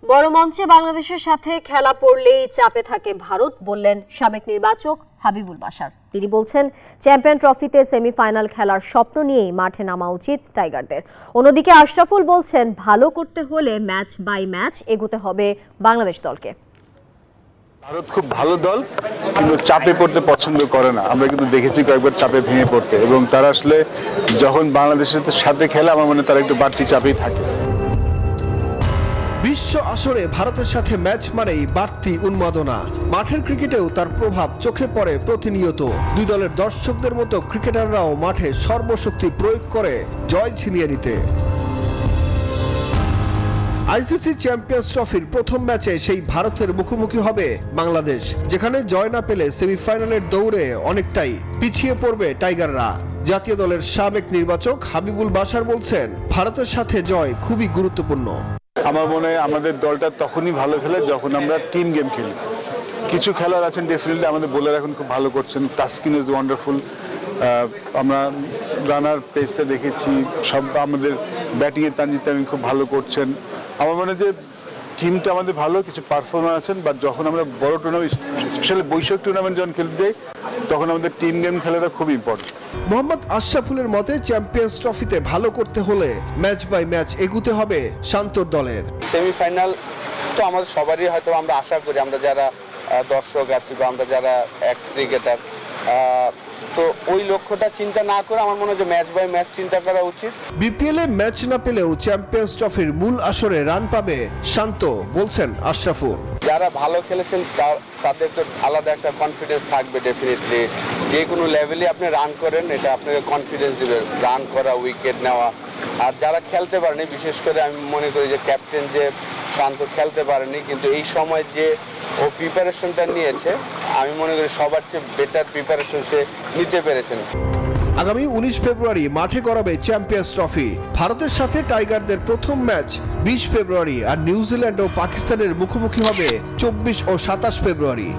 বড় মঞ্চে বাংলাদেশের সাথে খেলা পড়লেই চাপে থাকে ভারত বললেন সাবেক নির্বাচক হাবিবুল বাশার। তিনি বলছেন চ্যাম্পিয়ন ট্রফিতে সেমিফাইনাল খেলার স্বপ্ন নিয়েই মাঠে নামা উচিত টাইগারদের। অন্যদিকে আশরাফুল বলছেন ভালো করতে হলে ম্যাচ বাই ম্যাচ এগোতে হবে বাংলাদেশ দলকে। ভারত খুব ভালো দল, কিন্তু চাপে পড়তে পছন্দ করে না। আমরা কিন্তু দেখেছি কয়েকবার চাপে ভেঙে পড়তে, এবং তারা আসলে যখন বাংলাদেশের সাথে খেলে আমার মনে তারা একটু বাড়তি চাপেই থাকে। বিশ্ব আসরে ভারতের সাথে ম্যাচ মানেই বাড়তি উন্মাদনা। মাঠের ক্রিকেটেও তার প্রভাব চোখে পড়ে প্রতিনিয়ত। দুই দলের দর্শকদের মতো ক্রিকেটাররাও মাঠে সর্বশক্তি প্রয়োগ করে জয় ছিনিয়ে নিতে। আইসিসি চ্যাম্পিয়ন্স ট্রফির প্রথম ম্যাচে সেই ভারতের মুখোমুখি হবে বাংলাদেশ, যেখানে জয় না পেলে সেমিফাইনালের দৌড়ে অনেকটাই পিছিয়ে পড়বে টাইগাররা। জাতীয় দলের সাবেক নির্বাচক হাবিবুল বাশার বলছেন ভারতের সাথে জয় খুবই গুরুত্বপূর্ণ। আমার মনে হয় আমাদের দলটা তখনই ভালো খেলে যখন আমরা টিম গেম খেলি। কিছু খেলোয়াড় আছেন ডেফিনেটলি, আমাদের বোলার এখন খুব ভালো করছেন, তাসকিন ইজ ওয়ান্ডারফুল। আমরা রানার পেসটা দেখেছি, সব আমাদের ব্যাটিংয়ে তানজিদ তামিম খুব ভালো করছেন। আমার মনে হয় যে টিমটা আমাদের ভালো, কিছু পারফর্মার আছেন, বাট যখন আমরা বড় টুর্নামেন্ট স্পেশালি বৈশ্বিক টুর্নামেন্ট যখন খেলতে যাই তখন আমাদের টিম গেম খেলাটা খুব ইম্পর্টেন্ট। মোহাম্মদ আশরাফুলের মতে চ্যাম্পিয়ন্স ট্রফিতে ভালো করতে হলে ম্যাচ বাই ম্যাচ এগুতে হবে শান্তর দলের। সেমিফাইনাল তো আমাদের সবারই হয়তো আমরা আশা করি, আমরা যারা দর্শক আছি বা আমরা যারা এক্স ক্রিকেটার, তো ওই লক্ষ্যটা চিন্তা না করে আমার মনে হয় যে ম্যাচ বাই ম্যাচ চিন্তা করা উচিত। বিপিএলে ম্যাচ না পেলেও চ্যাম্পিয়ন্স ট্রফির মূল আসরে রান পাবে শান্ত, বলছেন আশরাফুল। যারা ভালো খেলেছেন তাদের তো আলাদা একটা কনফিডেন্স থাকবে ডেফিনেটলি। যে কোনো লেভেলে আপনি রান করেন এটা আপনাকে কনফিডেন্স দেবে, রান করা, উইকেট নেওয়া। আর যারা খেলতে পারেনি, বিশেষ করে আমি মনে করি যে ক্যাপ্টেন যে শান্ত খেলতে পারেনি, কিন্তু এই সময় যে ও প্রিপারেশনটা নিয়েছে আমি মনে করি সবার চেয়ে বেটার প্রিপারেশন সে নিতে পেরেছেন। আগামী 19 ফেব্রুয়ারি মাঠে গড়াবে চ্যাম্পিয়ন্স ট্রফি। ভারতের সাথে টাইগারদের প্রথম ম্যাচ 20 ফেব্রুয়ারি, আর নিউজিল্যান্ড ও পাকিস্তানের মুখোমুখি হবে 24 ও 27 ফেব্রুয়ারি।